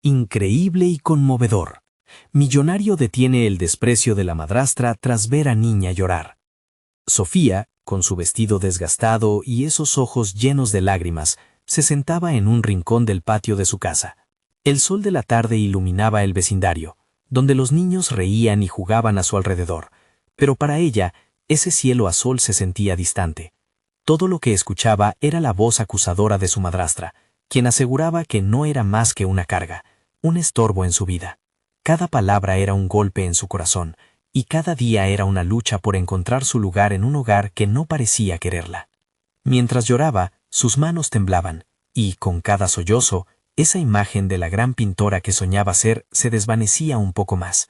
Increíble y conmovedor. Millonario detiene el desprecio de la madrastra tras ver a niña llorar. Sofía, con su vestido desgastado y esos ojos llenos de lágrimas, se sentaba en un rincón del patio de su casa. El sol de la tarde iluminaba el vecindario, donde los niños reían y jugaban a su alrededor, pero para ella, ese cielo azul se sentía distante. Todo lo que escuchaba era la voz acusadora de su madrastra, quien aseguraba que no era más que una carga, un estorbo en su vida. Cada palabra era un golpe en su corazón, y cada día era una lucha por encontrar su lugar en un hogar que no parecía quererla. Mientras lloraba, sus manos temblaban, y, con cada sollozo, esa imagen de la gran pintora que soñaba ser se desvanecía un poco más.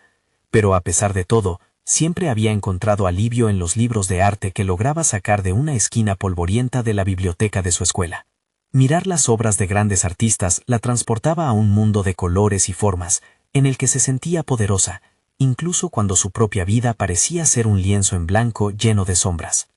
Pero a pesar de todo, siempre había encontrado alivio en los libros de arte que lograba sacar de una esquina polvorienta de la biblioteca de su escuela. Mirar las obras de grandes artistas la transportaba a un mundo de colores y formas, en el que se sentía poderosa, incluso cuando su propia vida parecía ser un lienzo en blanco lleno de sombras.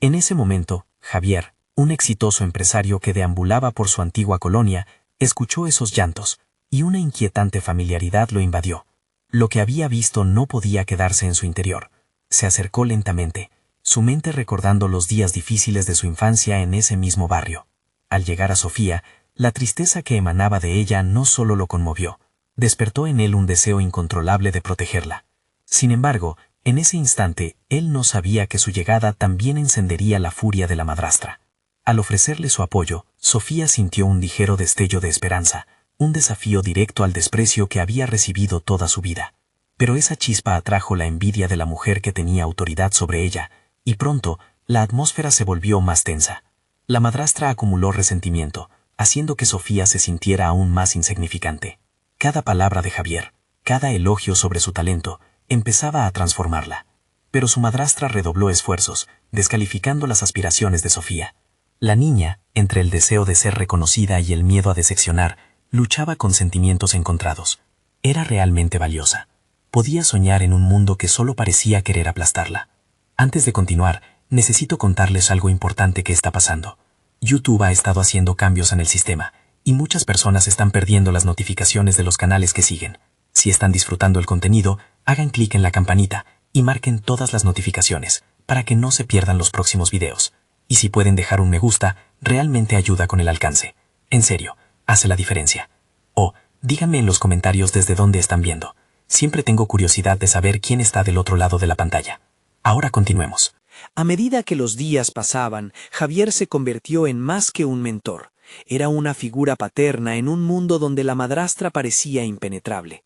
En ese momento, Javier, un exitoso empresario que deambulaba por su antigua colonia, escuchó esos llantos, y una inquietante familiaridad lo invadió. Lo que había visto no podía quedarse en su interior. Se acercó lentamente, su mente recordando los días difíciles de su infancia en ese mismo barrio. Al llegar a Sofía, la tristeza que emanaba de ella no solo lo conmovió, despertó en él un deseo incontrolable de protegerla. Sin embargo, en ese instante, él no sabía que su llegada también encendería la furia de la madrastra. Al ofrecerle su apoyo, Sofía sintió un ligero destello de esperanza, un desafío directo al desprecio que había recibido toda su vida. Pero esa chispa atrajo la envidia de la mujer que tenía autoridad sobre ella, y pronto, la atmósfera se volvió más tensa. La madrastra acumuló resentimiento, haciendo que Sofía se sintiera aún más insignificante. Cada palabra de Javier, cada elogio sobre su talento, empezaba a transformarla. Pero su madrastra redobló esfuerzos, descalificando las aspiraciones de Sofía. La niña, entre el deseo de ser reconocida y el miedo a decepcionar, luchaba con sentimientos encontrados. Era realmente valiosa. Podía soñar en un mundo que solo parecía querer aplastarla. Antes de continuar, necesito contarles algo importante que está pasando. YouTube ha estado haciendo cambios en el sistema, y muchas personas están perdiendo las notificaciones de los canales que siguen. Si están disfrutando el contenido, hagan clic en la campanita y marquen todas las notificaciones, para que no se pierdan los próximos videos. Y si pueden dejar un me gusta, realmente ayuda con el alcance. En serio, hace la diferencia. O, díganme en los comentarios desde dónde están viendo. Siempre tengo curiosidad de saber quién está del otro lado de la pantalla. Ahora continuemos. A medida que los días pasaban, Javier se convirtió en más que un mentor. Era una figura paterna en un mundo donde la madrastra parecía impenetrable.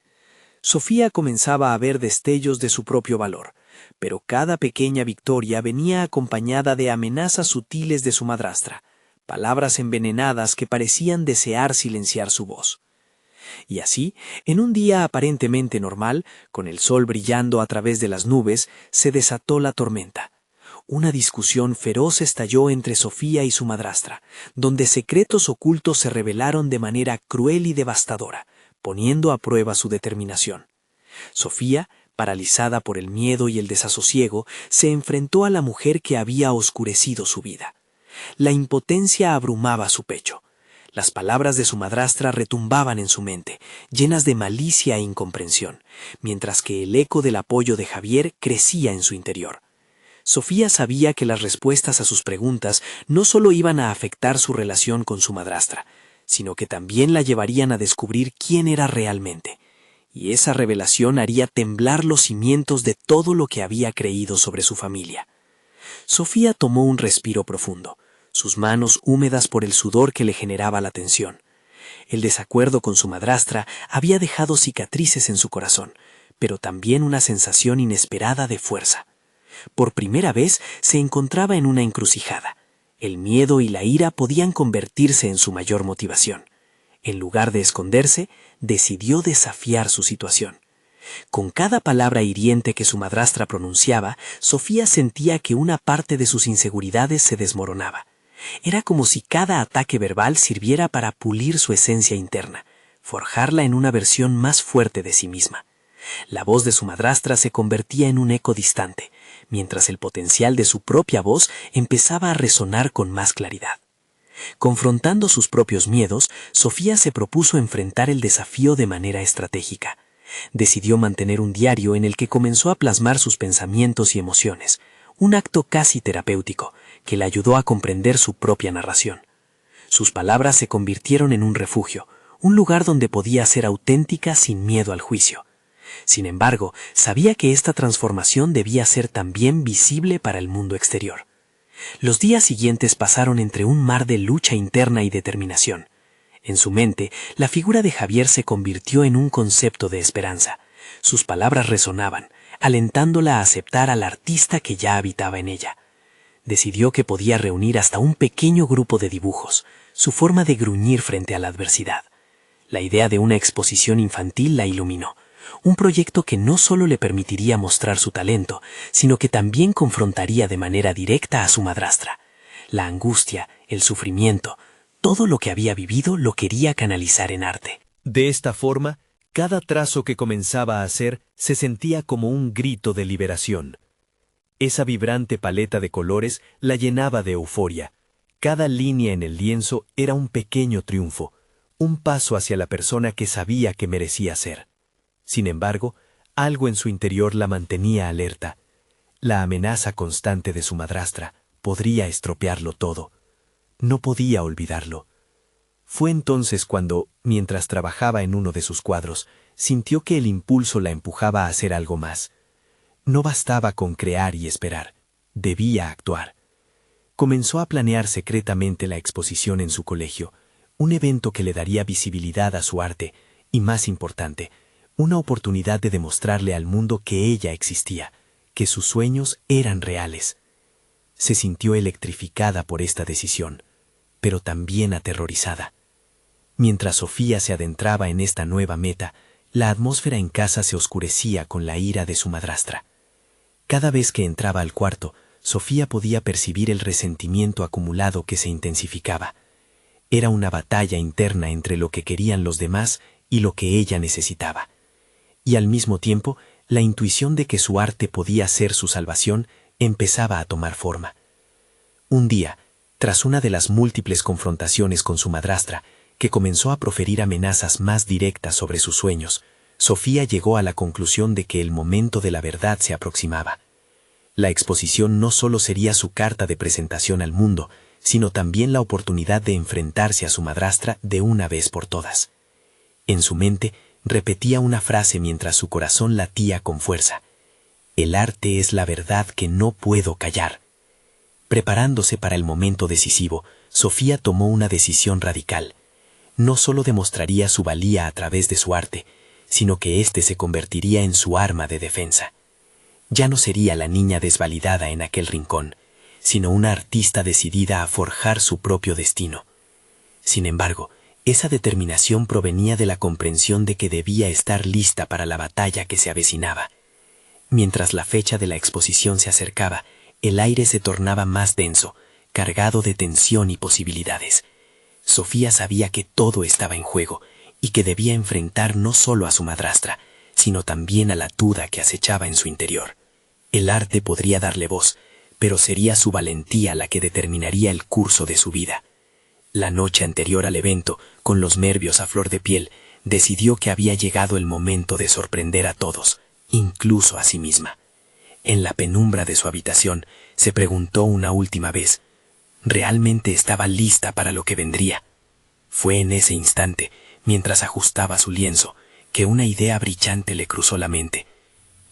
Sofía comenzaba a ver destellos de su propio valor, pero cada pequeña victoria venía acompañada de amenazas sutiles de su madrastra, palabras envenenadas que parecían desear silenciar su voz. Y así, en un día aparentemente normal, con el sol brillando a través de las nubes, se desató la tormenta. Una discusión feroz estalló entre Sofía y su madrastra, donde secretos ocultos se revelaron de manera cruel y devastadora, poniendo a prueba su determinación. Sofía, paralizada por el miedo y el desasosiego, se enfrentó a la mujer que había oscurecido su vida. La impotencia abrumaba su pecho. Las palabras de su madrastra retumbaban en su mente, llenas de malicia e incomprensión, mientras que el eco del apoyo de Javier crecía en su interior. Sofía sabía que las respuestas a sus preguntas no solo iban a afectar su relación con su madrastra, sino que también la llevarían a descubrir quién era realmente. Y esa revelación haría temblar los cimientos de todo lo que había creído sobre su familia. Sofía tomó un respiro profundo, sus manos húmedas por el sudor que le generaba la tensión. El desacuerdo con su madrastra había dejado cicatrices en su corazón, pero también una sensación inesperada de fuerza. Por primera vez se encontraba en una encrucijada. El miedo y la ira podían convertirse en su mayor motivación. En lugar de esconderse, decidió desafiar su situación. Con cada palabra hiriente que su madrastra pronunciaba, Sofía sentía que una parte de sus inseguridades se desmoronaba. Era como si cada ataque verbal sirviera para pulir su esencia interna, forjarla en una versión más fuerte de sí misma. La voz de su madrastra se convertía en un eco distante, mientras el potencial de su propia voz empezaba a resonar con más claridad. Confrontando sus propios miedos, Sofía se propuso enfrentar el desafío de manera estratégica. Decidió mantener un diario en el que comenzó a plasmar sus pensamientos y emociones, un acto casi terapéutico que le ayudó a comprender su propia narración. Sus palabras se convirtieron en un refugio, un lugar donde podía ser auténtica sin miedo al juicio. Sin embargo, sabía que esta transformación debía ser también visible para el mundo exterior. Los días siguientes pasaron entre un mar de lucha interna y determinación. En su mente, la figura de Javier se convirtió en un concepto de esperanza. Sus palabras resonaban, alentándola a aceptar al artista que ya habitaba en ella. Decidió que podía reunir hasta un pequeño grupo de dibujos, su forma de gruñir frente a la adversidad. La idea de una exposición infantil la iluminó, un proyecto que no solo le permitiría mostrar su talento, sino que también confrontaría de manera directa a su madrastra. La angustia, el sufrimiento, todo lo que había vivido lo quería canalizar en arte. De esta forma, cada trazo que comenzaba a hacer se sentía como un grito de liberación. Esa vibrante paleta de colores la llenaba de euforia. Cada línea en el lienzo era un pequeño triunfo, un paso hacia la persona que sabía que merecía ser. Sin embargo, algo en su interior la mantenía alerta. La amenaza constante de su madrastra podría estropearlo todo. No podía olvidarlo. Fue entonces cuando, mientras trabajaba en uno de sus cuadros, sintió que el impulso la empujaba a hacer algo más. No bastaba con crear y esperar, debía actuar. Comenzó a planear secretamente la exposición en su colegio, un evento que le daría visibilidad a su arte y, más importante, una oportunidad de demostrarle al mundo que ella existía, que sus sueños eran reales. Se sintió electrificada por esta decisión, pero también aterrorizada. Mientras Sofía se adentraba en esta nueva meta, la atmósfera en casa se oscurecía con la ira de su madrastra. Cada vez que entraba al cuarto, Sofía podía percibir el resentimiento acumulado que se intensificaba. Era una batalla interna entre lo que querían los demás y lo que ella necesitaba. Y al mismo tiempo, la intuición de que su arte podía ser su salvación empezaba a tomar forma. Un día, tras una de las múltiples confrontaciones con su madrastra, que comenzó a proferir amenazas más directas sobre sus sueños, Sofía llegó a la conclusión de que el momento de la verdad se aproximaba. La exposición no solo sería su carta de presentación al mundo, sino también la oportunidad de enfrentarse a su madrastra de una vez por todas. En su mente, repetía una frase mientras su corazón latía con fuerza. El arte es la verdad que no puedo callar. Preparándose para el momento decisivo, Sofía tomó una decisión radical. No solo demostraría su valía a través de su arte, sino que éste se convertiría en su arma de defensa. Ya no sería la niña desvalidada en aquel rincón, sino una artista decidida a forjar su propio destino. Sin embargo, esa determinación provenía de la comprensión de que debía estar lista para la batalla que se avecinaba. Mientras la fecha de la exposición se acercaba, el aire se tornaba más denso, cargado de tensión y posibilidades. Sofía sabía que todo estaba en juego y que debía enfrentar no solo a su madrastra, sino también a la duda que acechaba en su interior. El arte podría darle voz, pero sería su valentía la que determinaría el curso de su vida. La noche anterior al evento, con los nervios a flor de piel, decidió que había llegado el momento de sorprender a todos, incluso a sí misma. En la penumbra de su habitación, se preguntó una última vez, ¿realmente estaba lista para lo que vendría? Fue en ese instante, mientras ajustaba su lienzo, que una idea brillante le cruzó la mente.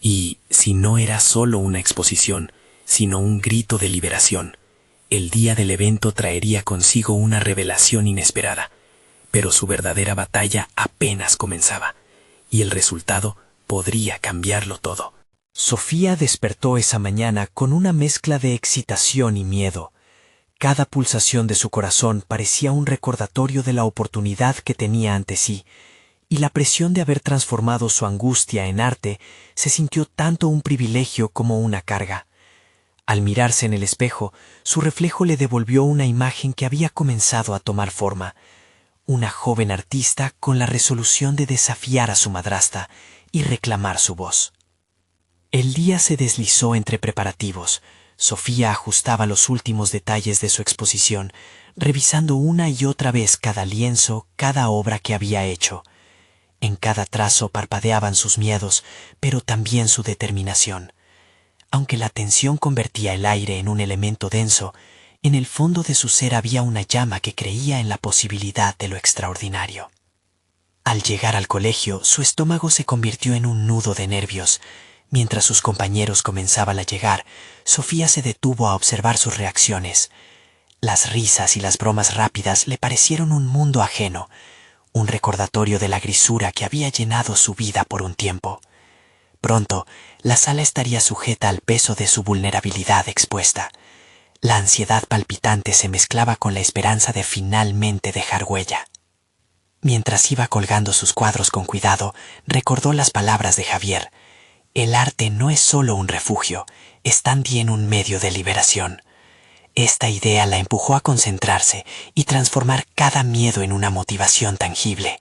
Y si no era solo una exposición, sino un grito de liberación, el día del evento traería consigo una revelación inesperada, pero su verdadera batalla apenas comenzaba, y el resultado podría cambiarlo todo. Sofía despertó esa mañana con una mezcla de excitación y miedo. Cada pulsación de su corazón parecía un recordatorio de la oportunidad que tenía ante sí, y la presión de haber transformado su angustia en arte se sintió tanto un privilegio como una carga. Al mirarse en el espejo, su reflejo le devolvió una imagen que había comenzado a tomar forma, una joven artista con la resolución de desafiar a su madrastra y reclamar su voz. El día se deslizó entre preparativos. Sofía ajustaba los últimos detalles de su exposición, revisando una y otra vez cada lienzo, cada obra que había hecho. En cada trazo parpadeaban sus miedos, pero también su determinación. Aunque la tensión convertía el aire en un elemento denso, en el fondo de su ser había una llama que creía en la posibilidad de lo extraordinario. Al llegar al colegio, su estómago se convirtió en un nudo de nervios. Mientras sus compañeros comenzaban a llegar, Sofía se detuvo a observar sus reacciones. Las risas y las bromas rápidas le parecieron un mundo ajeno, un recordatorio de la grisura que había llenado su vida por un tiempo. Pronto, la sala estaría sujeta al peso de su vulnerabilidad expuesta. La ansiedad palpitante se mezclaba con la esperanza de finalmente dejar huella. Mientras iba colgando sus cuadros con cuidado, recordó las palabras de Javier. El arte no es solo un refugio, es también un medio de liberación. Esta idea la empujó a concentrarse y transformar cada miedo en una motivación tangible.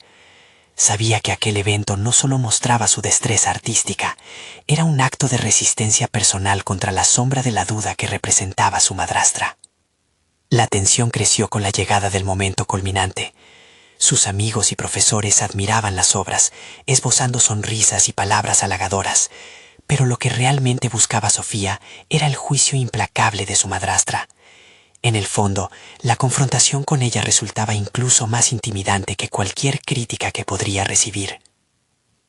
Sabía que aquel evento no solo mostraba su destreza artística, era un acto de resistencia personal contra la sombra de la duda que representaba su madrastra. La tensión creció con la llegada del momento culminante. Sus amigos y profesores admiraban las obras, esbozando sonrisas y palabras halagadoras, pero lo que realmente buscaba Sofía era el juicio implacable de su madrastra. En el fondo, la confrontación con ella resultaba incluso más intimidante que cualquier crítica que podría recibir.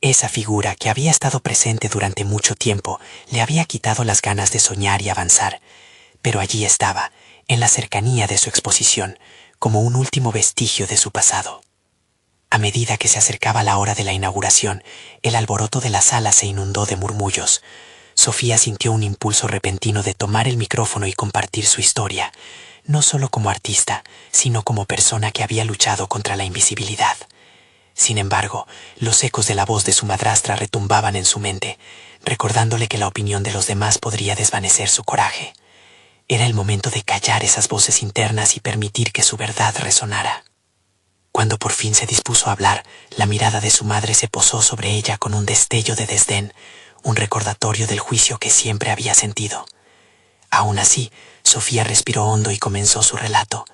Esa figura, que había estado presente durante mucho tiempo, le había quitado las ganas de soñar y avanzar, pero allí estaba, en la cercanía de su exposición, como un último vestigio de su pasado. A medida que se acercaba la hora de la inauguración, el alboroto de la sala se inundó de murmullos. Sofía sintió un impulso repentino de tomar el micrófono y compartir su historia, no solo como artista, sino como persona que había luchado contra la invisibilidad. Sin embargo, los ecos de la voz de su madrastra retumbaban en su mente, recordándole que la opinión de los demás podría desvanecer su coraje. Era el momento de callar esas voces internas y permitir que su verdad resonara. Cuando por fin se dispuso a hablar, la mirada de su madre se posó sobre ella con un destello de desdén, un recordatorio del juicio que siempre había sentido. Aún así, Sofía respiró hondo y comenzó su relato.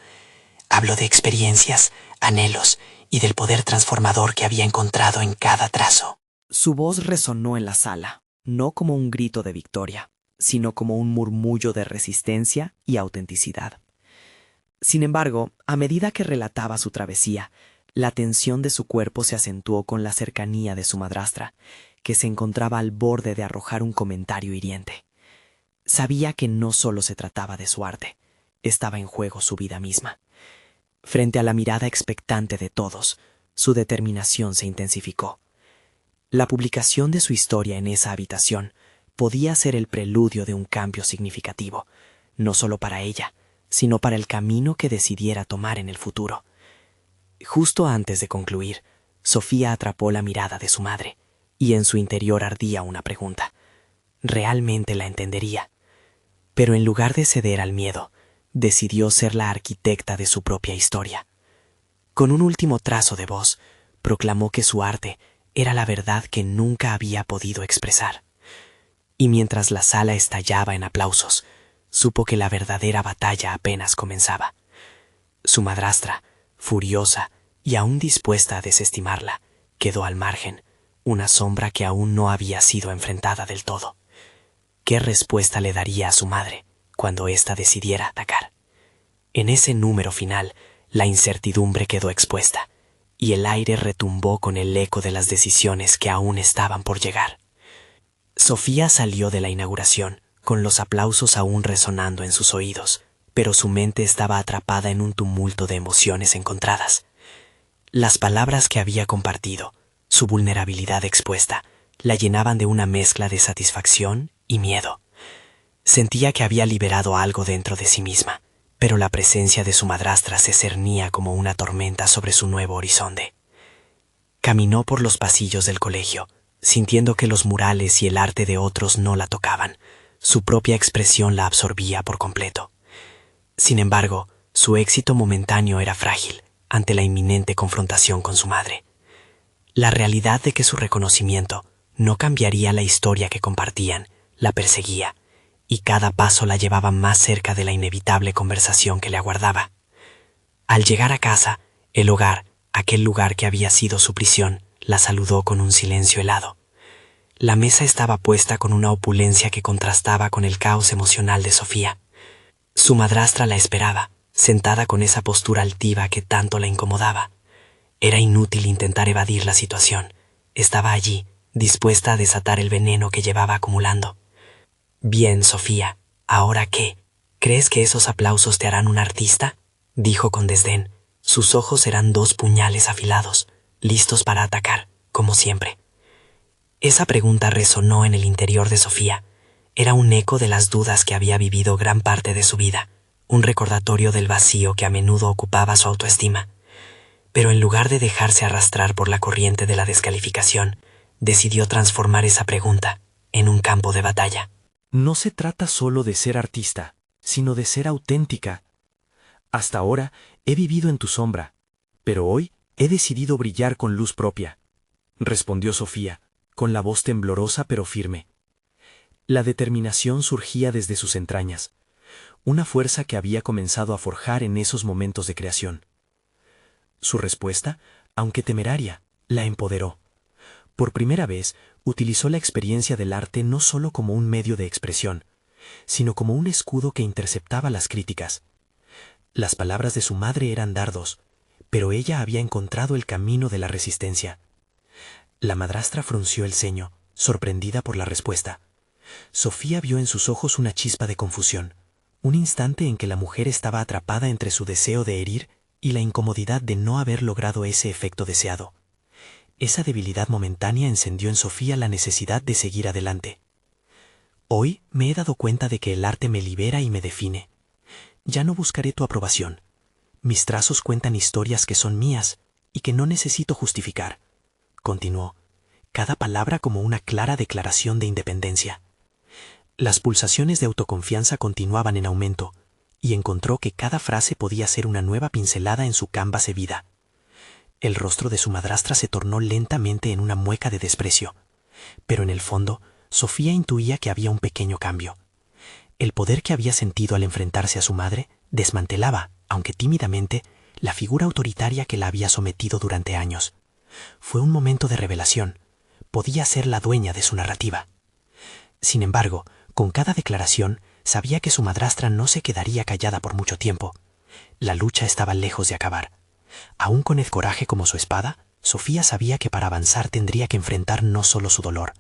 Habló de experiencias, anhelos y del poder transformador que había encontrado en cada trazo. Su voz resonó en la sala, no como un grito de victoria, sino como un murmullo de resistencia y autenticidad. Sin embargo, a medida que relataba su travesía, la tensión de su cuerpo se acentuó con la cercanía de su madrastra, que se encontraba al borde de arrojar un comentario hiriente. Sabía que no solo se trataba de su arte, estaba en juego su vida misma. Frente a la mirada expectante de todos, su determinación se intensificó. La publicación de su historia en esa habitación podía ser el preludio de un cambio significativo, no solo para ella, sino para el camino que decidiera tomar en el futuro. Justo antes de concluir, Sofía atrapó la mirada de su madre, y en su interior ardía una pregunta. ¿Realmente la entendería? Pero en lugar de ceder al miedo, decidió ser la arquitecta de su propia historia. Con un último trazo de voz, proclamó que su arte era la verdad que nunca había podido expresar. Y mientras la sala estallaba en aplausos, supo que la verdadera batalla apenas comenzaba. Su madrastra, furiosa y aún dispuesta a desestimarla, quedó al margen, una sombra que aún no había sido enfrentada del todo. ¿Qué respuesta le daría a su madre cuando ésta decidiera atacar? En ese número final, la incertidumbre quedó expuesta, y el aire retumbó con el eco de las decisiones que aún estaban por llegar. Sofía salió de la inauguración, con los aplausos aún resonando en sus oídos, pero su mente estaba atrapada en un tumulto de emociones encontradas. Las palabras que había compartido, su vulnerabilidad expuesta, la llenaban de una mezcla de satisfacción y miedo. Sentía que había liberado algo dentro de sí misma, pero la presencia de su madrastra se cernía como una tormenta sobre su nuevo horizonte. Caminó por los pasillos del colegio, sintiendo que los murales y el arte de otros no la tocaban. Su propia expresión la absorbía por completo. Sin embargo, su éxito momentáneo era frágil ante la inminente confrontación con su madre. La realidad de que su reconocimiento no cambiaría la historia que compartían, la perseguía, y cada paso la llevaba más cerca de la inevitable conversación que le aguardaba. Al llegar a casa, el hogar, aquel lugar que había sido su prisión, la saludó con un silencio helado. La mesa estaba puesta con una opulencia que contrastaba con el caos emocional de Sofía. Su madrastra la esperaba, sentada con esa postura altiva que tanto la incomodaba. Era inútil intentar evadir la situación. Estaba allí, dispuesta a desatar el veneno que llevaba acumulando. «Bien, Sofía, ¿ahora qué? ¿Crees que esos aplausos te harán un artista?», dijo con desdén. Sus ojos eran dos puñales afilados, listos para atacar, como siempre. Esa pregunta resonó en el interior de Sofía. Era un eco de las dudas que había vivido gran parte de su vida, un recordatorio del vacío que a menudo ocupaba su autoestima. Pero en lugar de dejarse arrastrar por la corriente de la descalificación, decidió transformar esa pregunta en un campo de batalla. No se trata solo de ser artista, sino de ser auténtica. Hasta ahora he vivido en tu sombra, pero hoy he decidido brillar con luz propia, respondió Sofía, con la voz temblorosa pero firme. La determinación surgía desde sus entrañas, una fuerza que había comenzado a forjar en esos momentos de creación. Su respuesta, aunque temeraria, la empoderó. Por primera vez, utilizó la experiencia del arte no solo como un medio de expresión, sino como un escudo que interceptaba las críticas. Las palabras de su madre eran dardos, pero ella había encontrado el camino de la resistencia. La madrastra frunció el ceño, sorprendida por la respuesta. Sofía vio en sus ojos una chispa de confusión, un instante en que la mujer estaba atrapada entre su deseo de herir y la incomodidad de no haber logrado ese efecto deseado. Esa debilidad momentánea encendió en Sofía la necesidad de seguir adelante. Hoy me he dado cuenta de que el arte me libera y me define. Ya no buscaré tu aprobación. Mis trazos cuentan historias que son mías y que no necesito justificar, continuó, cada palabra como una clara declaración de independencia. Las pulsaciones de autoconfianza continuaban en aumento, y encontró que cada frase podía ser una nueva pincelada en su canvas de vida. El rostro de su madrastra se tornó lentamente en una mueca de desprecio, pero en el fondo, Sofía intuía que había un pequeño cambio. El poder que había sentido al enfrentarse a su madre desmantelaba, aunque tímidamente, la figura autoritaria que la había sometido durante años. Fue un momento de revelación. Podía ser la dueña de su narrativa. Sin embargo, con cada declaración, sabía que su madrastra no se quedaría callada por mucho tiempo. La lucha estaba lejos de acabar. Aún con el coraje como su espada, Sofía sabía que para avanzar tendría que enfrentar no solo su dolor,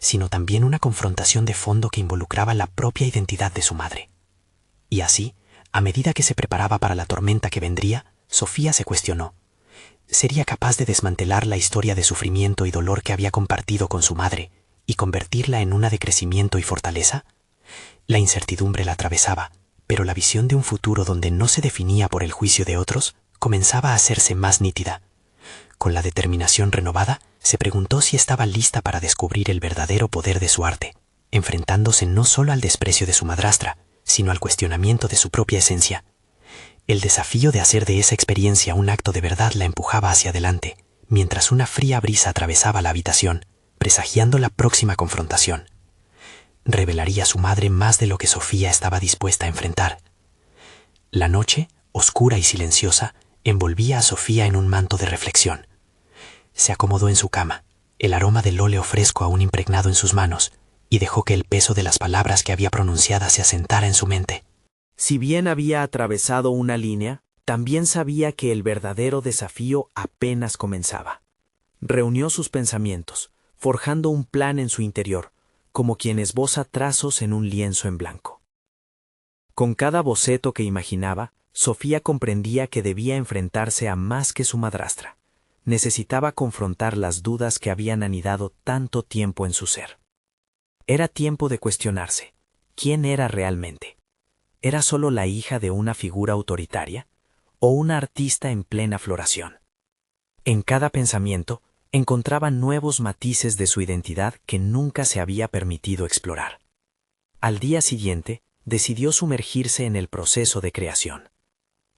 sino también una confrontación de fondo que involucraba la propia identidad de su madre. Y así, a medida que se preparaba para la tormenta que vendría, Sofía se cuestionó. ¿Sería capaz de desmantelar la historia de sufrimiento y dolor que había compartido con su madre y convertirla en una de crecimiento y fortaleza? La incertidumbre la atravesaba, pero la visión de un futuro donde no se definía por el juicio de otros comenzaba a hacerse más nítida. Con la determinación renovada, se preguntó si estaba lista para descubrir el verdadero poder de su arte, enfrentándose no solo al desprecio de su madrastra, sino al cuestionamiento de su propia esencia. El desafío de hacer de esa experiencia un acto de verdad la empujaba hacia adelante, mientras una fría brisa atravesaba la habitación, presagiando la próxima confrontación. Revelaría a su madre más de lo que Sofía estaba dispuesta a enfrentar. La noche, oscura y silenciosa, envolvía a Sofía en un manto de reflexión. Se acomodó en su cama, el aroma del óleo fresco aún impregnado en sus manos, y dejó que el peso de las palabras que había pronunciadas se asentara en su mente. Si bien había atravesado una línea, también sabía que el verdadero desafío apenas comenzaba. Reunió sus pensamientos, forjando un plan en su interior, como quien esboza trazos en un lienzo en blanco. Con cada boceto que imaginaba, Sofía comprendía que debía enfrentarse a más que su madrastra. Necesitaba confrontar las dudas que habían anidado tanto tiempo en su ser. Era tiempo de cuestionarse. ¿Quién era realmente? ¿Era solo la hija de una figura autoritaria o una artista en plena floración? En cada pensamiento encontraba nuevos matices de su identidad que nunca se había permitido explorar. Al día siguiente, decidió sumergirse en el proceso de creación.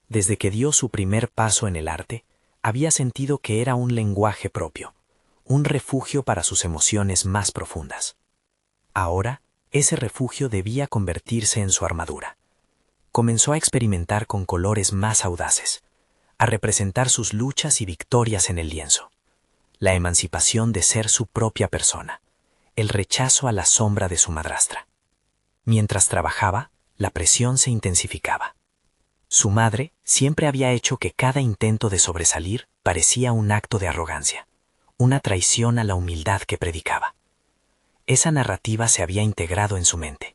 Desde que dio su primer paso en el arte, había sentido que era un lenguaje propio, un refugio para sus emociones más profundas. Ahora, ese refugio debía convertirse en su armadura. Comenzó a experimentar con colores más audaces, a representar sus luchas y victorias en el lienzo. La emancipación de ser su propia persona, el rechazo a la sombra de su madrastra. Mientras trabajaba, la presión se intensificaba. Su madre siempre había hecho que cada intento de sobresalir parecía un acto de arrogancia, una traición a la humildad que predicaba. Esa narrativa se había integrado en su mente,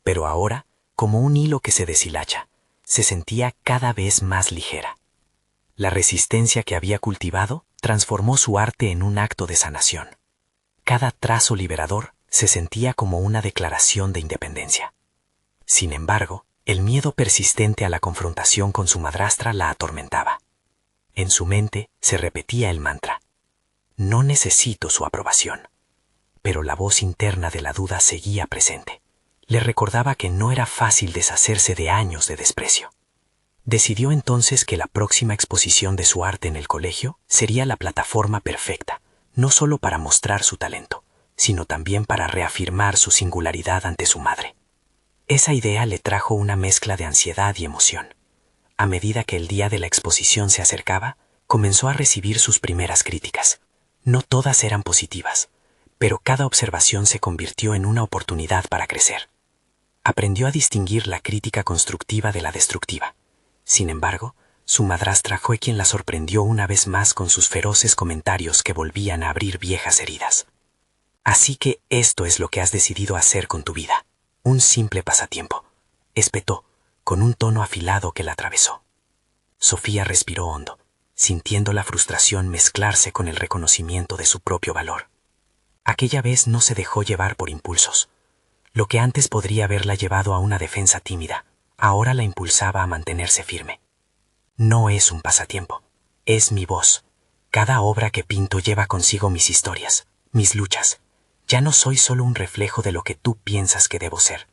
pero ahora, como un hilo que se deshilacha, se sentía cada vez más ligera. La resistencia que había cultivado transformó su arte en un acto de sanación. Cada trazo liberador se sentía como una declaración de independencia. Sin embargo, el miedo persistente a la confrontación con su madrastra la atormentaba. En su mente se repetía el mantra: no necesito su aprobación. Pero la voz interna de la duda seguía presente. Le recordaba que no era fácil deshacerse de años de desprecio. Decidió entonces que la próxima exposición de su arte en el colegio sería la plataforma perfecta, no solo para mostrar su talento, sino también para reafirmar su singularidad ante su madre. Esa idea le trajo una mezcla de ansiedad y emoción. A medida que el día de la exposición se acercaba, comenzó a recibir sus primeras críticas. No todas eran positivas, pero cada observación se convirtió en una oportunidad para crecer. Aprendió a distinguir la crítica constructiva de la destructiva. Sin embargo, su madrastra fue quien la sorprendió una vez más con sus feroces comentarios que volvían a abrir viejas heridas. Así que esto es lo que has decidido hacer con tu vida. Un simple pasatiempo, espetó, con un tono afilado que la atravesó. Sofía respiró hondo, sintiendo la frustración mezclarse con el reconocimiento de su propio valor. Aquella vez no se dejó llevar por impulsos. Lo que antes podría haberla llevado a una defensa tímida, ahora la impulsaba a mantenerse firme. No es un pasatiempo, es mi voz. Cada obra que pinto lleva consigo mis historias, mis luchas. Ya no soy solo un reflejo de lo que tú piensas que debo ser,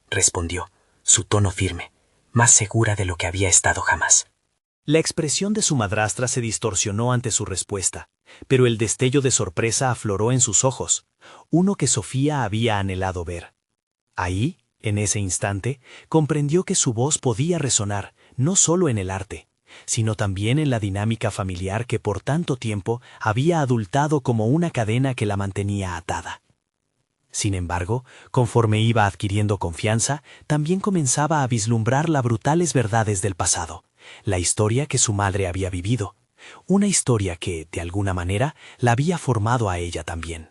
respondió, su tono firme, más segura de lo que había estado jamás. La expresión de su madrastra se distorsionó ante su respuesta, pero el destello de sorpresa afloró en sus ojos, uno que Sofía había anhelado ver. Ahí, en ese instante, comprendió que su voz podía resonar no solo en el arte, sino también en la dinámica familiar que por tanto tiempo había adultado como una cadena que la mantenía atada. Sin embargo, conforme iba adquiriendo confianza, también comenzaba a vislumbrar las brutales verdades del pasado, la historia que su madre había vivido, una historia que, de alguna manera, la había formado a ella también.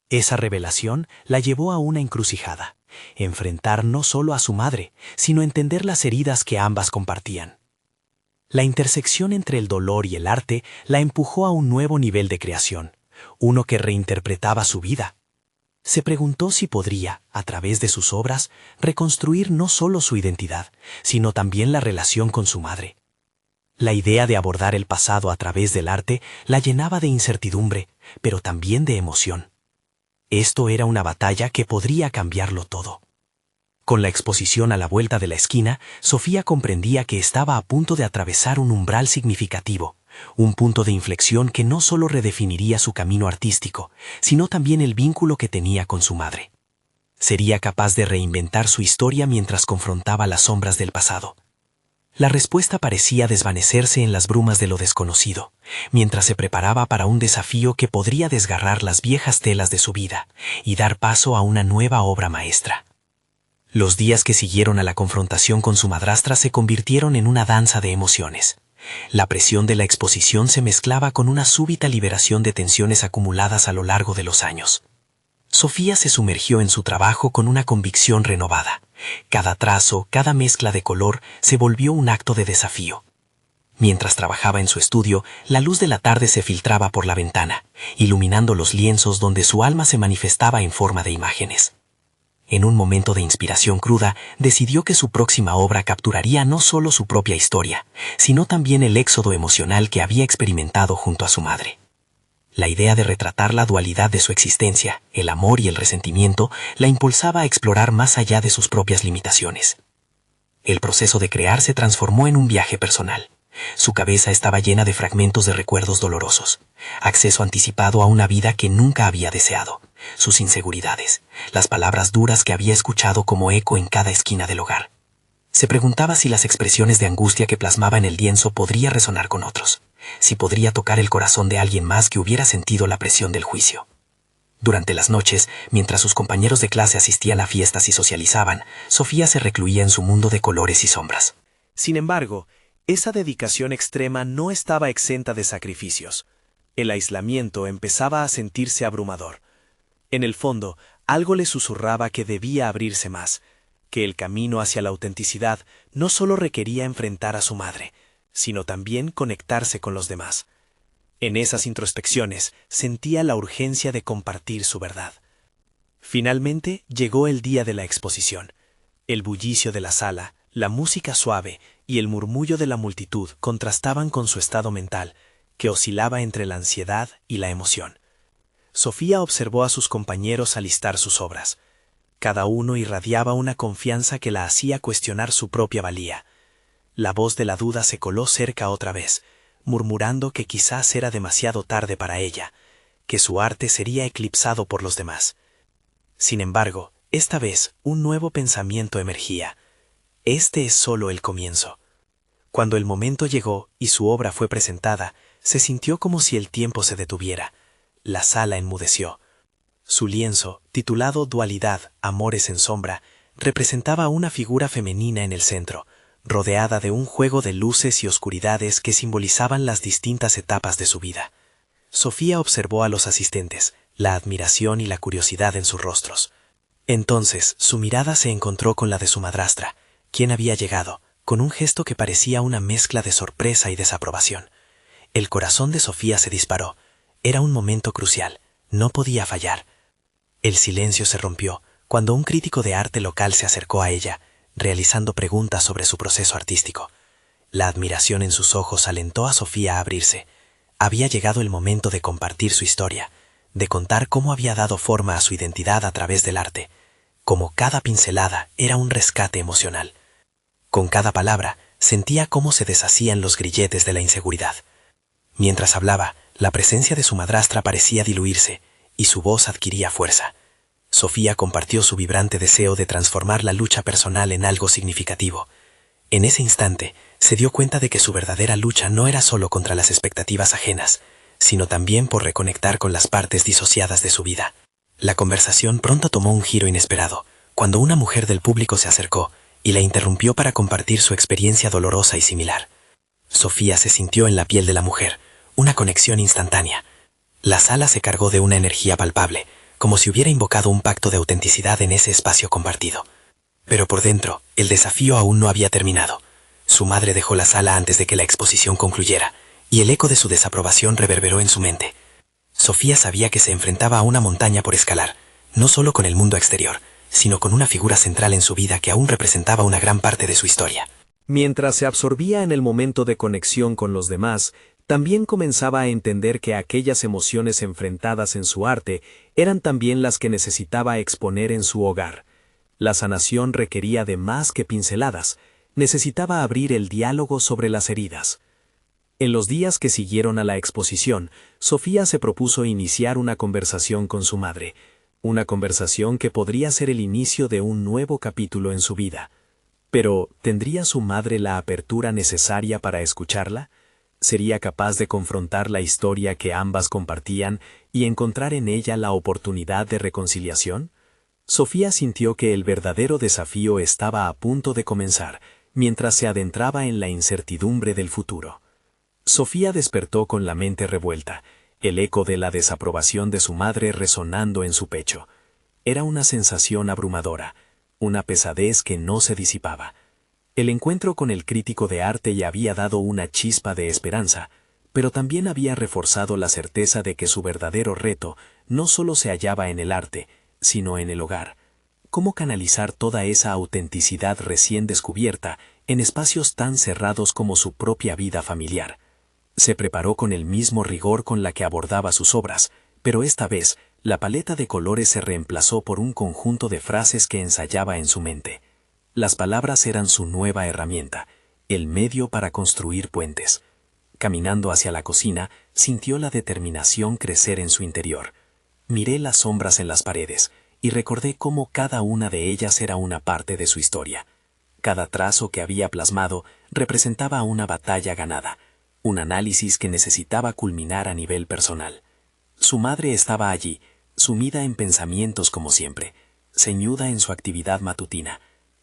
Esa revelación la llevó a una encrucijada, enfrentar no solo a su madre, sino entender las heridas que ambas compartían. La intersección entre el dolor y el arte la empujó a un nuevo nivel de creación, uno que reinterpretaba su vida. Se preguntó si podría, a través de sus obras, reconstruir no solo su identidad, sino también la relación con su madre. La idea de abordar el pasado a través del arte la llenaba de incertidumbre, pero también de emoción. Esto era una batalla que podría cambiarlo todo. Con la exposición a la vuelta de la esquina, Sofía comprendía que estaba a punto de atravesar un umbral significativo, un punto de inflexión que no solo redefiniría su camino artístico, sino también el vínculo que tenía con su madre. ¿Sería capaz de reinventar su historia mientras confrontaba las sombras del pasado? La respuesta parecía desvanecerse en las brumas de lo desconocido, mientras se preparaba para un desafío que podría desgarrar las viejas telas de su vida y dar paso a una nueva obra maestra. Los días que siguieron a la confrontación con su madrastra se convirtieron en una danza de emociones. La presión de la exposición se mezclaba con una súbita liberación de tensiones acumuladas a lo largo de los años. Sofía se sumergió en su trabajo con una convicción renovada. Cada trazo, cada mezcla de color se volvió un acto de desafío. Mientras trabajaba en su estudio, la luz de la tarde se filtraba por la ventana, iluminando los lienzos donde su alma se manifestaba en forma de imágenes. En un momento de inspiración cruda, decidió que su próxima obra capturaría no solo su propia historia, sino también el éxodo emocional que había experimentado junto a su madre. La idea de retratar la dualidad de su existencia, el amor y el resentimiento, la impulsaba a explorar más allá de sus propias limitaciones. El proceso de crear se transformó en un viaje personal. Su cabeza estaba llena de fragmentos de recuerdos dolorosos, acceso anticipado a una vida que nunca había deseado, sus inseguridades, las palabras duras que había escuchado como eco en cada esquina del hogar. Se preguntaba si las expresiones de angustia que plasmaba en el lienzo podría resonar con otros, si podría tocar el corazón de alguien más que hubiera sentido la presión del juicio. Durante las noches, mientras sus compañeros de clase asistían a fiestas y socializaban, Sofía se recluía en su mundo de colores y sombras. Sin embargo, esa dedicación extrema no estaba exenta de sacrificios. El aislamiento empezaba a sentirse abrumador. En el fondo, algo le susurraba que debía abrirse más, que el camino hacia la autenticidad no solo requería enfrentar a su madre, sino también conectarse con los demás. En esas introspecciones sentía la urgencia de compartir su verdad. Finalmente llegó el día de la exposición. El bullicio de la sala, la música suave y el murmullo de la multitud contrastaban con su estado mental, que oscilaba entre la ansiedad y la emoción. Sofía observó a sus compañeros alistar sus obras. Cada uno irradiaba una confianza que la hacía cuestionar su propia valía. La voz de la duda se coló cerca otra vez, murmurando que quizás era demasiado tarde para ella, que su arte sería eclipsado por los demás. Sin embargo, esta vez un nuevo pensamiento emergía. Este es solo el comienzo. Cuando el momento llegó y su obra fue presentada, se sintió como si el tiempo se detuviera. La sala enmudeció. Su lienzo, titulado Dualidad, Amores en Sombra, representaba una figura femenina en el centro, rodeada de un juego de luces y oscuridades que simbolizaban las distintas etapas de su vida. Sofía observó a los asistentes, la admiración y la curiosidad en sus rostros. Entonces su mirada se encontró con la de su madrastra, quien había llegado, con un gesto que parecía una mezcla de sorpresa y desaprobación. El corazón de Sofía se disparó. Era un momento crucial, no podía fallar. El silencio se rompió cuando un crítico de arte local se acercó a ella, realizando preguntas sobre su proceso artístico. La admiración en sus ojos alentó a Sofía a abrirse. Había llegado el momento de compartir su historia, de contar cómo había dado forma a su identidad a través del arte, como cada pincelada era un rescate emocional. Con cada palabra sentía cómo se deshacían los grilletes de la inseguridad. Mientras hablaba, la presencia de su madrastra parecía diluirse y su voz adquiría fuerza. Sofía compartió su vibrante deseo de transformar la lucha personal en algo significativo. En ese instante, se dio cuenta de que su verdadera lucha no era solo contra las expectativas ajenas, sino también por reconectar con las partes disociadas de su vida. La conversación pronto tomó un giro inesperado, cuando una mujer del público se acercó y la interrumpió para compartir su experiencia dolorosa y similar. Sofía se sintió en la piel de la mujer, una conexión instantánea. La sala se cargó de una energía palpable, como si hubiera invocado un pacto de autenticidad en ese espacio compartido. Pero por dentro, el desafío aún no había terminado. Su madre dejó la sala antes de que la exposición concluyera, y el eco de su desaprobación reverberó en su mente. Sofía sabía que se enfrentaba a una montaña por escalar, no solo con el mundo exterior, sino con una figura central en su vida que aún representaba una gran parte de su historia. Mientras se absorbía en el momento de conexión con los demás, también comenzaba a entender que aquellas emociones enfrentadas en su arte eran también las que necesitaba exponer en su hogar. La sanación requería de más que pinceladas, necesitaba abrir el diálogo sobre las heridas. En los días que siguieron a la exposición, Sofía se propuso iniciar una conversación con su madre, una conversación que podría ser el inicio de un nuevo capítulo en su vida. Pero, ¿tendría su madre la apertura necesaria para escucharla? ¿Sería capaz de confrontar la historia que ambas compartían y encontrar en ella la oportunidad de reconciliación? Sofía sintió que el verdadero desafío estaba a punto de comenzar, mientras se adentraba en la incertidumbre del futuro. Sofía despertó con la mente revuelta, el eco de la desaprobación de su madre resonando en su pecho. Era una sensación abrumadora, una pesadez que no se disipaba. El encuentro con el crítico de arte le había dado una chispa de esperanza, pero también había reforzado la certeza de que su verdadero reto no solo se hallaba en el arte, sino en el hogar. ¿Cómo canalizar toda esa autenticidad recién descubierta en espacios tan cerrados como su propia vida familiar? Se preparó con el mismo rigor con la que abordaba sus obras, pero esta vez la paleta de colores se reemplazó por un conjunto de frases que ensayaba en su mente. Las palabras eran su nueva herramienta, el medio para construir puentes. Caminando hacia la cocina, sintió la determinación crecer en su interior. Miré las sombras en las paredes y recordé cómo cada una de ellas era una parte de su historia. Cada trazo que había plasmado representaba una batalla ganada, un análisis que necesitaba culminar a nivel personal. Su madre estaba allí, sumida en pensamientos como siempre, ceñuda en su actividad matutina.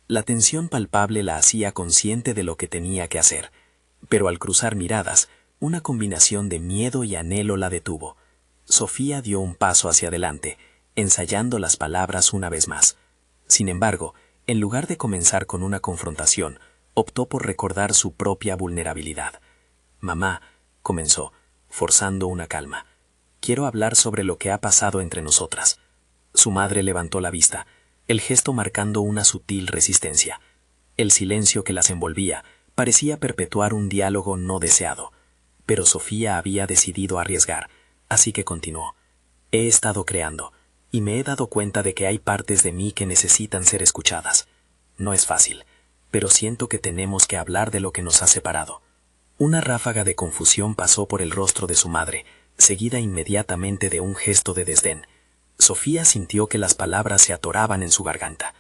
La tensión palpable la hacía consciente de lo que tenía que hacer, pero al cruzar miradas, una combinación de miedo y anhelo la detuvo. Sofía dio un paso hacia adelante, ensayando las palabras una vez más. Sin embargo, en lugar de comenzar con una confrontación, optó por recordar su propia vulnerabilidad. «Mamá», comenzó, forzando una calma, «quiero hablar sobre lo que ha pasado entre nosotras». Su madre levantó la vista, el gesto marcando una sutil resistencia. El silencio que las envolvía parecía perpetuar un diálogo no deseado. Pero Sofía había decidido arriesgar, así que continuó. «He estado creando, y me he dado cuenta de que hay partes de mí que necesitan ser escuchadas. No es fácil, pero siento que tenemos que hablar de lo que nos ha separado». Una ráfaga de confusión pasó por el rostro de su madre, seguida inmediatamente de un gesto de desdén. Sofía sintió que las palabras se atoraban en su garganta,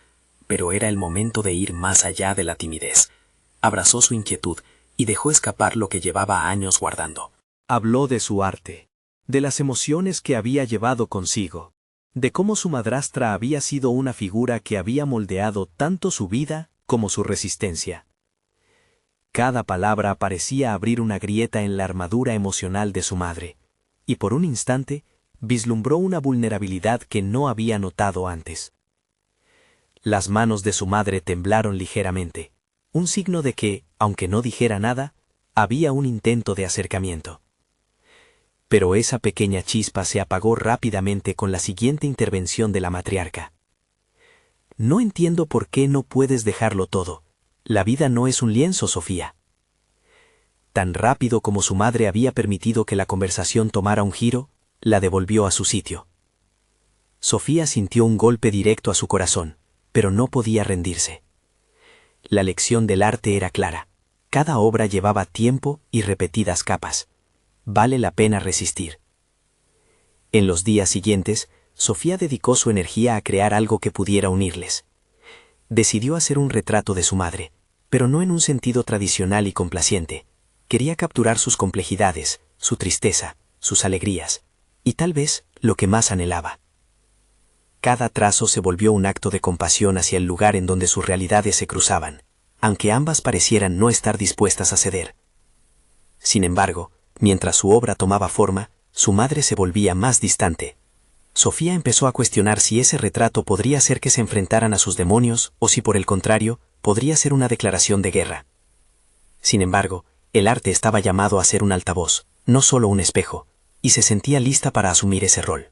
pero era el momento de ir más allá de la timidez. Abrazó su inquietud y dejó escapar lo que llevaba años guardando. Habló de su arte, de las emociones que había llevado consigo, de cómo su madrastra había sido una figura que había moldeado tanto su vida como su resistencia. Cada palabra parecía abrir una grieta en la armadura emocional de su madre, y por un instante vislumbró una vulnerabilidad que no había notado antes. Las manos de su madre temblaron ligeramente, un signo de que, aunque no dijera nada, había un intento de acercamiento. Pero esa pequeña chispa se apagó rápidamente con la siguiente intervención de la matriarca. «No entiendo por qué no puedes dejarlo todo. La vida no es un lienzo, Sofía». Tan rápido como su madre había permitido que la conversación tomara un giro, la devolvió a su sitio. Sofía sintió un golpe directo a su corazón, pero no podía rendirse. La lección del arte era clara. Cada obra llevaba tiempo y repetidas capas. Vale la pena resistir. En los días siguientes, Sofía dedicó su energía a crear algo que pudiera unirles. Decidió hacer un retrato de su madre, pero no en un sentido tradicional y complaciente. Quería capturar sus complejidades, su tristeza, sus alegrías, y tal vez lo que más anhelaba. Cada trazo se volvió un acto de compasión hacia el lugar en donde sus realidades se cruzaban, aunque ambas parecieran no estar dispuestas a ceder. Sin embargo, mientras su obra tomaba forma, su madre se volvía más distante. Sofía empezó a cuestionar si ese retrato podría hacer que se enfrentaran a sus demonios o si por el contrario, podría ser una declaración de guerra. Sin embargo, el arte estaba llamado a ser un altavoz, no solo un espejo, y se sentía lista para asumir ese rol.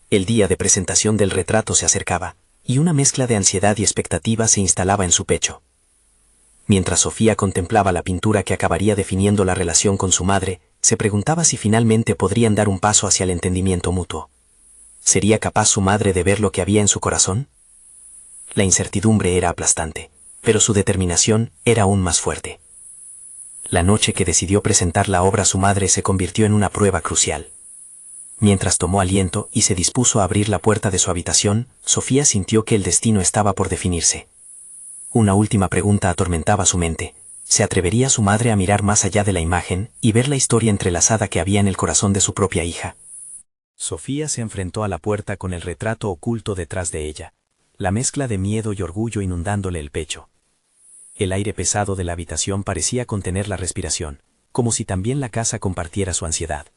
El día de presentación del retrato se acercaba, y una mezcla de ansiedad y expectativa se instalaba en su pecho. Mientras Sofía contemplaba la pintura que acabaría definiendo la relación con su madre, se preguntaba si finalmente podrían dar un paso hacia el entendimiento mutuo. ¿Sería capaz su madre de ver lo que había en su corazón? La incertidumbre era aplastante, pero su determinación era aún más fuerte. La noche que decidió presentar la obra a su madre se convirtió en una prueba crucial. Mientras tomó aliento y se dispuso a abrir la puerta de su habitación, Sofía sintió que el destino estaba por definirse. Una última pregunta atormentaba su mente. ¿Se atrevería su madre a mirar más allá de la imagen y ver la historia entrelazada que había en el corazón de su propia hija? Sofía se enfrentó a la puerta con el retrato oculto detrás de ella, la mezcla de miedo y orgullo inundándole el pecho. El aire pesado de la habitación parecía contener la respiración, como si también la casa compartiera su ansiedad.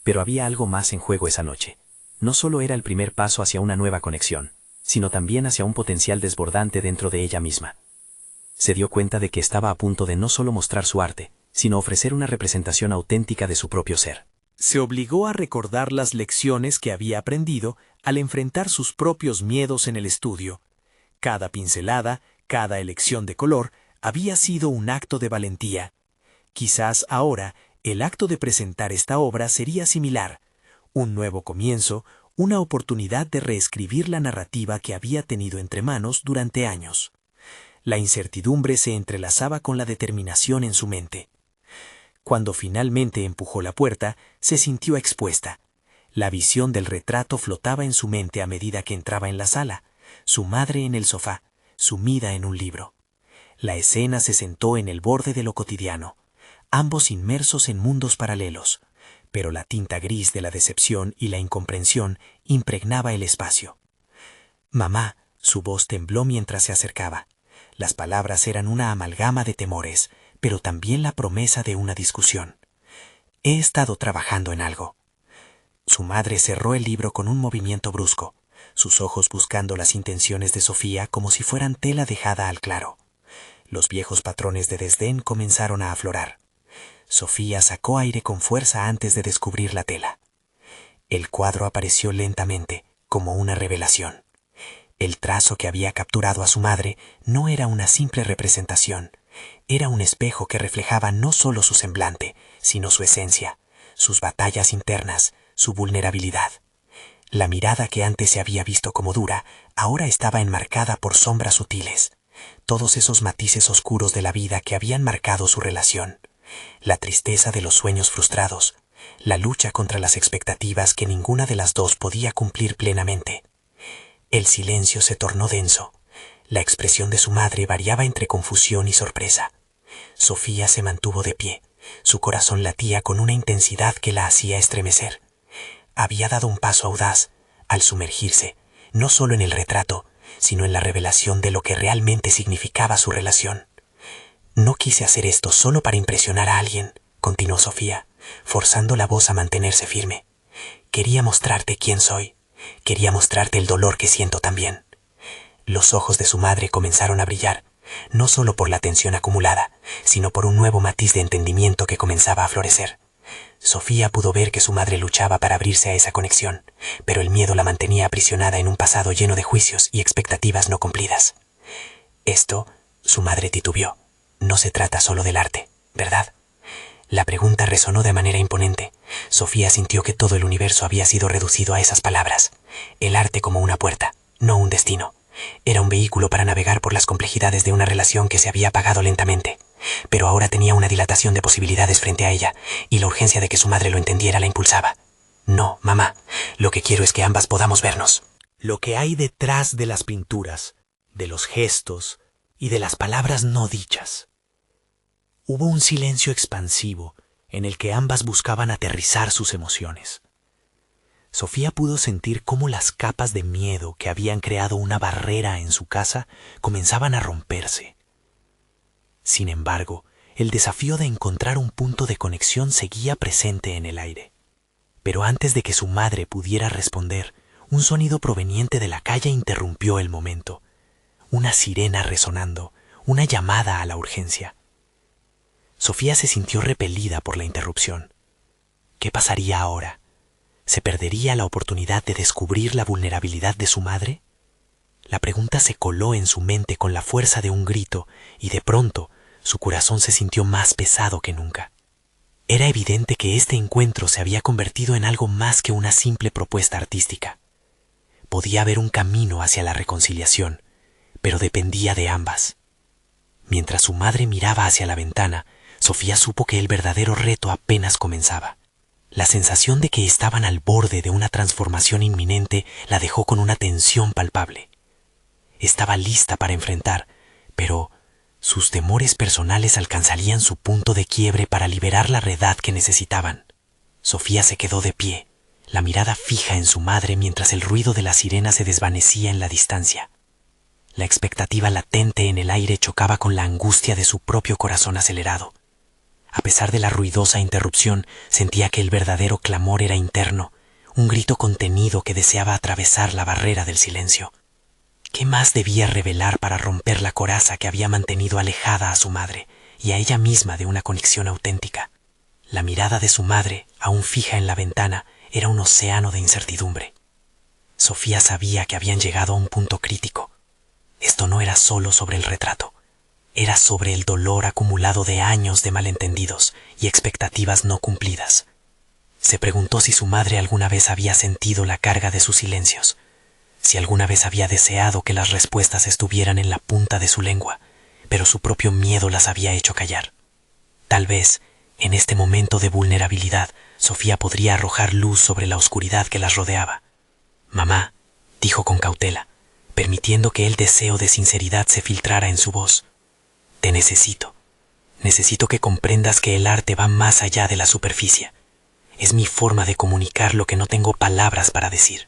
Pero había algo más en juego esa noche. No solo era el primer paso hacia una nueva conexión, sino también hacia un potencial desbordante dentro de ella misma. Se dio cuenta de que estaba a punto de no solo mostrar su arte, sino ofrecer una representación auténtica de su propio ser. Se obligó a recordar las lecciones que había aprendido al enfrentar sus propios miedos en el estudio. Cada pincelada, cada elección de color, había sido un acto de valentía. Quizás ahora, el acto de presentar esta obra sería similar. Un nuevo comienzo, una oportunidad de reescribir la narrativa que había tenido entre manos durante años. La incertidumbre se entrelazaba con la determinación en su mente. Cuando finalmente empujó la puerta, se sintió expuesta. La visión del retrato flotaba en su mente a medida que entraba en la sala, su madre en el sofá, sumida en un libro. La escena se sentó en el borde de lo cotidiano, ambos inmersos en mundos paralelos, pero la tinta gris de la decepción y la incomprensión impregnaba el espacio. «Mamá», su voz tembló mientras se acercaba. Las palabras eran una amalgama de temores, pero también la promesa de una discusión. «He estado trabajando en algo». Su madre cerró el libro con un movimiento brusco, sus ojos buscando las intenciones de Sofía como si fueran tela dejada al claro. Los viejos patrones de desdén comenzaron a aflorar. Sofía sacó aire con fuerza antes de descubrir la tela. El cuadro apareció lentamente, como una revelación. El trazo que había capturado a su madre no era una simple representación. Era un espejo que reflejaba no solo su semblante, sino su esencia, sus batallas internas, su vulnerabilidad. La mirada que antes se había visto como dura, ahora estaba enmarcada por sombras sutiles. Todos esos matices oscuros de la vida que habían marcado su relación. La tristeza de los sueños frustrados, la lucha contra las expectativas que ninguna de las dos podía cumplir plenamente. El silencio se tornó denso. La expresión de su madre variaba entre confusión y sorpresa. Sofía se mantuvo de pie. Su corazón latía con una intensidad que la hacía estremecer. Había dado un paso audaz al sumergirse, no solo en el retrato, sino en la revelación de lo que realmente significaba su relación. «No quise hacer esto solo para impresionar a alguien», continuó Sofía, forzando la voz a mantenerse firme. «Quería mostrarte quién soy. Quería mostrarte el dolor que siento también». Los ojos de su madre comenzaron a brillar, no solo por la tensión acumulada, sino por un nuevo matiz de entendimiento que comenzaba a florecer. Sofía pudo ver que su madre luchaba para abrirse a esa conexión, pero el miedo la mantenía aprisionada en un pasado lleno de juicios y expectativas no cumplidas. «Esto», su madre titubeó, «no se trata solo del arte, ¿verdad?». La pregunta resonó de manera imponente. Sofía sintió que todo el universo había sido reducido a esas palabras. El arte como una puerta, no un destino. Era un vehículo para navegar por las complejidades de una relación que se había apagado lentamente. Pero ahora tenía una dilatación de posibilidades frente a ella, y la urgencia de que su madre lo entendiera la impulsaba. «No, mamá, lo que quiero es que ambas podamos vernos». Lo que hay detrás de las pinturas, de los gestos y de las palabras no dichas. Hubo un silencio expansivo en el que ambas buscaban aterrizar sus emociones. Sofía pudo sentir cómo las capas de miedo que habían creado una barrera en su casa comenzaban a romperse. Sin embargo, el desafío de encontrar un punto de conexión seguía presente en el aire. Pero antes de que su madre pudiera responder, un sonido proveniente de la calle interrumpió el momento. Una sirena resonando, una llamada a la urgencia. Sofía se sintió repelida por la interrupción. ¿Qué pasaría ahora? ¿Se perdería la oportunidad de descubrir la vulnerabilidad de su madre? La pregunta se coló en su mente con la fuerza de un grito y de pronto su corazón se sintió más pesado que nunca. Era evidente que este encuentro se había convertido en algo más que una simple propuesta artística. Podía haber un camino hacia la reconciliación, pero dependía de ambas. Mientras su madre miraba hacia la ventana, Sofía supo que el verdadero reto apenas comenzaba. La sensación de que estaban al borde de una transformación inminente la dejó con una tensión palpable. Estaba lista para enfrentar, pero sus temores personales alcanzarían su punto de quiebre para liberar la redad que necesitaban. Sofía se quedó de pie, la mirada fija en su madre mientras el ruido de la sirena se desvanecía en la distancia. La expectativa latente en el aire chocaba con la angustia de su propio corazón acelerado. A pesar de la ruidosa interrupción, sentía que el verdadero clamor era interno, un grito contenido que deseaba atravesar la barrera del silencio. ¿Qué más debía revelar para romper la coraza que había mantenido alejada a su madre y a ella misma de una conexión auténtica? La mirada de su madre, aún fija en la ventana, era un océano de incertidumbre. Sofía sabía que habían llegado a un punto crítico. Esto no era solo sobre el retrato. Era sobre el dolor acumulado de años de malentendidos y expectativas no cumplidas. Se preguntó si su madre alguna vez había sentido la carga de sus silencios, si alguna vez había deseado que las respuestas estuvieran en la punta de su lengua, pero su propio miedo las había hecho callar. Tal vez, en este momento de vulnerabilidad, Sofía podría arrojar luz sobre la oscuridad que las rodeaba. «Mamá», dijo con cautela, permitiendo que el deseo de sinceridad se filtrara en su voz. Te necesito. Necesito que comprendas que el arte va más allá de la superficie. Es mi forma de comunicar lo que no tengo palabras para decir.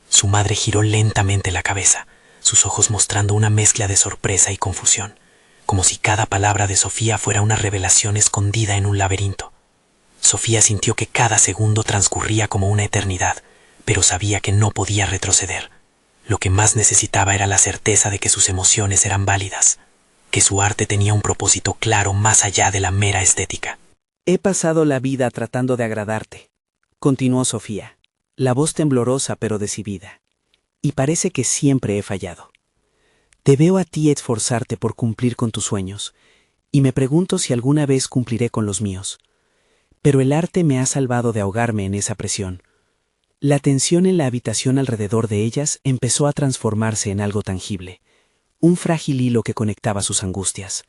Su madre giró lentamente la cabeza, sus ojos mostrando una mezcla de sorpresa y confusión, como si cada palabra de Sofía fuera una revelación escondida en un laberinto. Sofía sintió que cada segundo transcurría como una eternidad, pero sabía que no podía retroceder. Lo que más necesitaba era la certeza de que sus emociones eran válidas, que su arte tenía un propósito claro más allá de la mera estética. He pasado la vida tratando de agradarte, continuó Sofía, la voz temblorosa pero decidida. Y parece que siempre he fallado. Te veo a ti esforzarte por cumplir con tus sueños, y me pregunto si alguna vez cumpliré con los míos. Pero el arte me ha salvado de ahogarme en esa presión. La tensión en la habitación alrededor de ellas empezó a transformarse en algo tangible, un frágil hilo que conectaba sus angustias.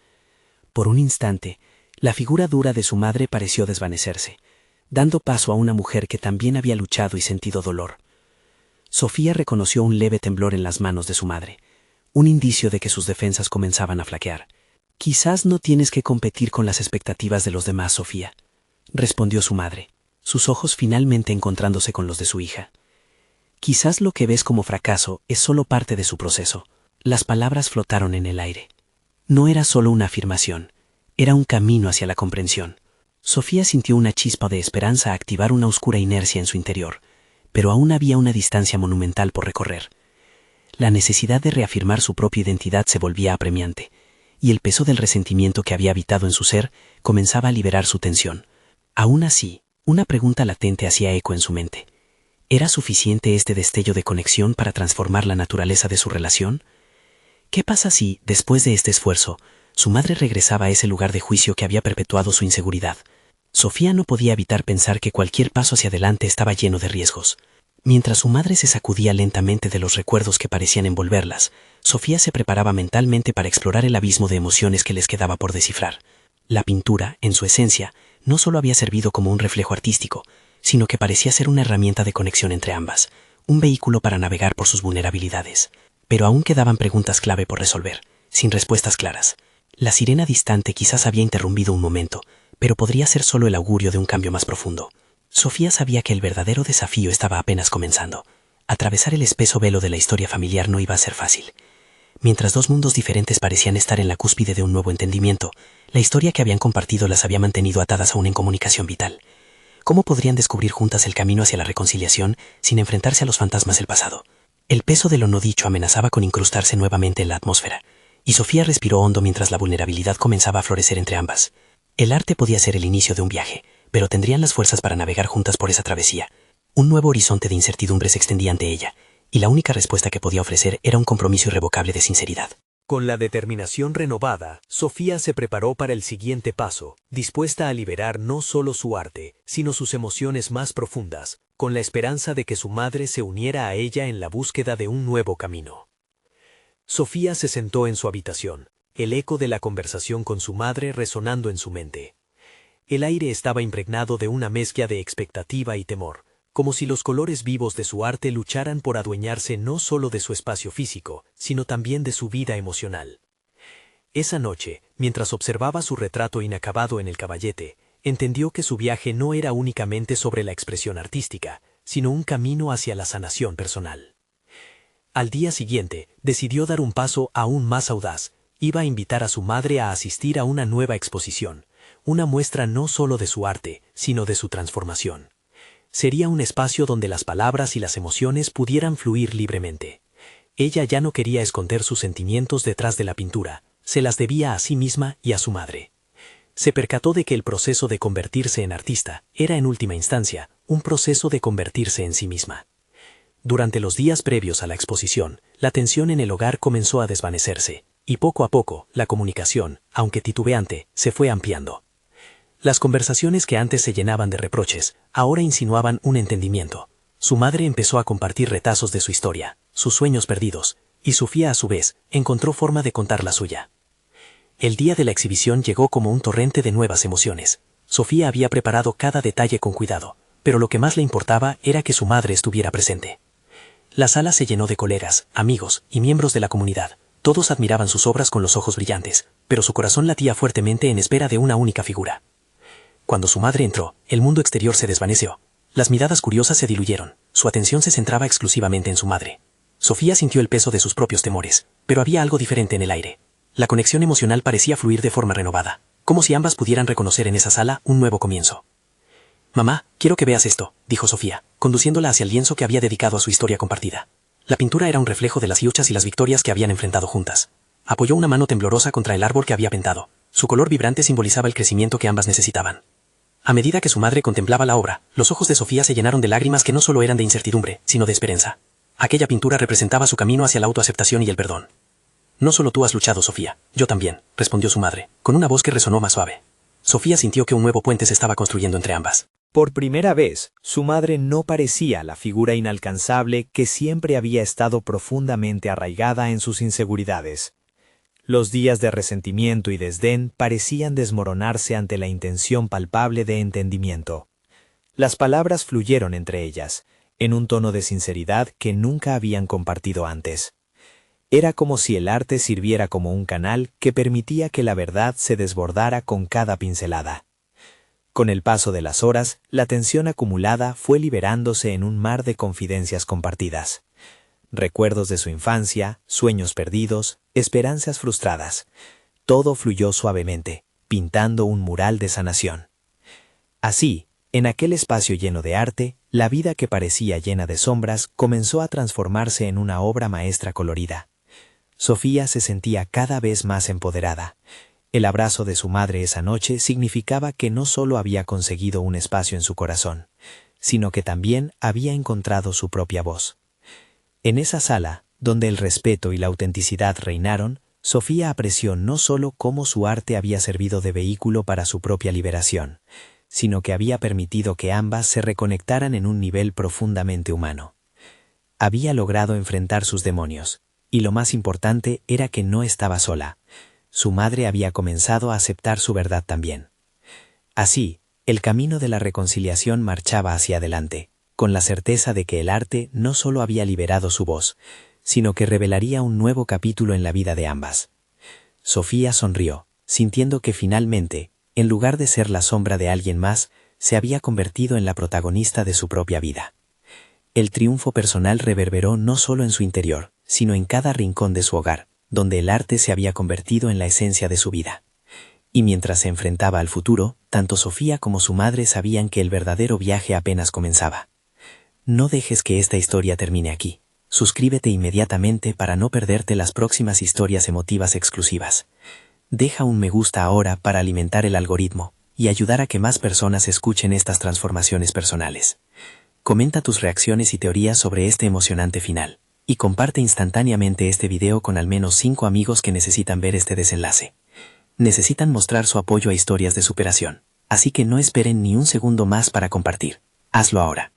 Por un instante, la figura dura de su madre pareció desvanecerse, dando paso a una mujer que también había luchado y sentido dolor. Sofía reconoció un leve temblor en las manos de su madre, un indicio de que sus defensas comenzaban a flaquear. Quizás no tienes que competir con las expectativas de los demás, Sofía, respondió su madre, sus ojos finalmente encontrándose con los de su hija. Quizás lo que ves como fracaso es solo parte de su proceso. Las palabras flotaron en el aire. No era solo una afirmación, era un camino hacia la comprensión. Sofía sintió una chispa de esperanza activar una oscura inercia en su interior, pero aún había una distancia monumental por recorrer. La necesidad de reafirmar su propia identidad se volvía apremiante, y el peso del resentimiento que había habitado en su ser comenzaba a liberar su tensión. Aún así, una pregunta latente hacía eco en su mente. ¿Era suficiente este destello de conexión para transformar la naturaleza de su relación? ¿Qué pasa si, después de este esfuerzo, su madre regresaba a ese lugar de juicio que había perpetuado su inseguridad? Sofía no podía evitar pensar que cualquier paso hacia adelante estaba lleno de riesgos. Mientras su madre se sacudía lentamente de los recuerdos que parecían envolverlas, Sofía se preparaba mentalmente para explorar el abismo de emociones que les quedaba por descifrar. La pintura, en su esencia, no solo había servido como un reflejo artístico, sino que parecía ser una herramienta de conexión entre ambas, un vehículo para navegar por sus vulnerabilidades. Pero aún quedaban preguntas clave por resolver, sin respuestas claras. La sirena distante quizás había interrumpido un momento, pero podría ser solo el augurio de un cambio más profundo. Sofía sabía que el verdadero desafío estaba apenas comenzando. Atravesar el espeso velo de la historia familiar no iba a ser fácil. Mientras dos mundos diferentes parecían estar en la cúspide de un nuevo entendimiento, la historia que habían compartido las había mantenido atadas a una incomunicación vital. ¿Cómo podrían descubrir juntas el camino hacia la reconciliación sin enfrentarse a los fantasmas del pasado? El peso de lo no dicho amenazaba con incrustarse nuevamente en la atmósfera, y Sofía respiró hondo mientras la vulnerabilidad comenzaba a florecer entre ambas. El arte podía ser el inicio de un viaje, pero tendrían las fuerzas para navegar juntas por esa travesía. Un nuevo horizonte de incertidumbre se extendía ante ella, y la única respuesta que podía ofrecer era un compromiso irrevocable de sinceridad. Con la determinación renovada, Sofía se preparó para el siguiente paso, dispuesta a liberar no solo su arte, sino sus emociones más profundas, con la esperanza de que su madre se uniera a ella en la búsqueda de un nuevo camino. Sofía se sentó en su habitación, el eco de la conversación con su madre resonando en su mente. El aire estaba impregnado de una mezcla de expectativa y temor, como si los colores vivos de su arte lucharan por adueñarse no solo de su espacio físico, sino también de su vida emocional. Esa noche, mientras observaba su retrato inacabado en el caballete, entendió que su viaje no era únicamente sobre la expresión artística, sino un camino hacia la sanación personal. Al día siguiente, decidió dar un paso aún más audaz. Iba a invitar a su madre a asistir a una nueva exposición, una muestra no solo de su arte, sino de su transformación. Sería un espacio donde las palabras y las emociones pudieran fluir libremente. Ella ya no quería esconder sus sentimientos detrás de la pintura, se las debía a sí misma y a su madre. Se percató de que el proceso de convertirse en artista era en última instancia un proceso de convertirse en sí misma. Durante los días previos a la exposición, la tensión en el hogar comenzó a desvanecerse, y poco a poco la comunicación, aunque titubeante, se fue ampliando. Las conversaciones que antes se llenaban de reproches, ahora insinuaban un entendimiento. Su madre empezó a compartir retazos de su historia, sus sueños perdidos, y Sofía a su vez encontró forma de contar la suya. El día de la exhibición llegó como un torrente de nuevas emociones. Sofía había preparado cada detalle con cuidado, pero lo que más le importaba era que su madre estuviera presente. La sala se llenó de colegas, amigos y miembros de la comunidad, Todos admiraban sus obras con los ojos brillantes, pero su corazón latía fuertemente en espera de una única figura. Cuando su madre entró, el mundo exterior se desvaneció. Las miradas curiosas se diluyeron, su atención se centraba exclusivamente en su madre. Sofía sintió el peso de sus propios temores, pero había algo diferente en el aire. La conexión emocional parecía fluir de forma renovada, como si ambas pudieran reconocer en esa sala un nuevo comienzo. «Mamá, quiero que veas esto», dijo Sofía, conduciéndola hacia el lienzo que había dedicado a su historia compartida. La pintura era un reflejo de las luchas y las victorias que habían enfrentado juntas. Apoyó una mano temblorosa contra el árbol que había pintado. Su color vibrante simbolizaba el crecimiento que ambas necesitaban. A medida que su madre contemplaba la obra, los ojos de Sofía se llenaron de lágrimas que no solo eran de incertidumbre, sino de esperanza. Aquella pintura representaba su camino hacia la autoaceptación y el perdón. «No solo tú has luchado, Sofía, yo también», respondió su madre, con una voz que resonó más suave. Sofía sintió que un nuevo puente se estaba construyendo entre ambas. Por primera vez, su madre no parecía la figura inalcanzable que siempre había estado profundamente arraigada en sus inseguridades. Los días de resentimiento y desdén parecían desmoronarse ante la intención palpable de entendimiento. Las palabras fluyeron entre ellas, en un tono de sinceridad que nunca habían compartido antes. Era como si el arte sirviera como un canal que permitía que la verdad se desbordara con cada pincelada. Con el paso de las horas, la tensión acumulada fue liberándose en un mar de confidencias compartidas. Recuerdos de su infancia, sueños perdidos, esperanzas frustradas. Todo fluyó suavemente, pintando un mural de sanación. Así, en aquel espacio lleno de arte, la vida que parecía llena de sombras comenzó a transformarse en una obra maestra colorida. Sofía se sentía cada vez más empoderada. El abrazo de su madre esa noche significaba que no solo había conseguido un espacio en su corazón, sino que también había encontrado su propia voz. En esa sala, donde el respeto y la autenticidad reinaron, Sofía apreció no solo cómo su arte había servido de vehículo para su propia liberación, sino que había permitido que ambas se reconectaran en un nivel profundamente humano. Había logrado enfrentar sus demonios, y lo más importante era que no estaba sola. Su madre había comenzado a aceptar su verdad también. Así, el camino de la reconciliación marchaba hacia adelante, con la certeza de que el arte no solo había liberado su voz, sino que revelaría un nuevo capítulo en la vida de ambas. Sofía sonrió, sintiendo que finalmente, en lugar de ser la sombra de alguien más, se había convertido en la protagonista de su propia vida. El triunfo personal reverberó no solo en su interior, sino en cada rincón de su hogar, donde el arte se había convertido en la esencia de su vida. Y mientras se enfrentaba al futuro, tanto Sofía como su madre sabían que el verdadero viaje apenas comenzaba. No dejes que esta historia termine aquí. Suscríbete inmediatamente para no perderte las próximas historias emotivas exclusivas. Deja un me gusta ahora para alimentar el algoritmo y ayudar a que más personas escuchen estas transformaciones personales. Comenta tus reacciones y teorías sobre este emocionante final. Y comparte instantáneamente este video con al menos 5 amigos que necesitan ver este desenlace. Necesitan mostrar su apoyo a historias de superación, así que no esperen ni un segundo más para compartir. Hazlo ahora.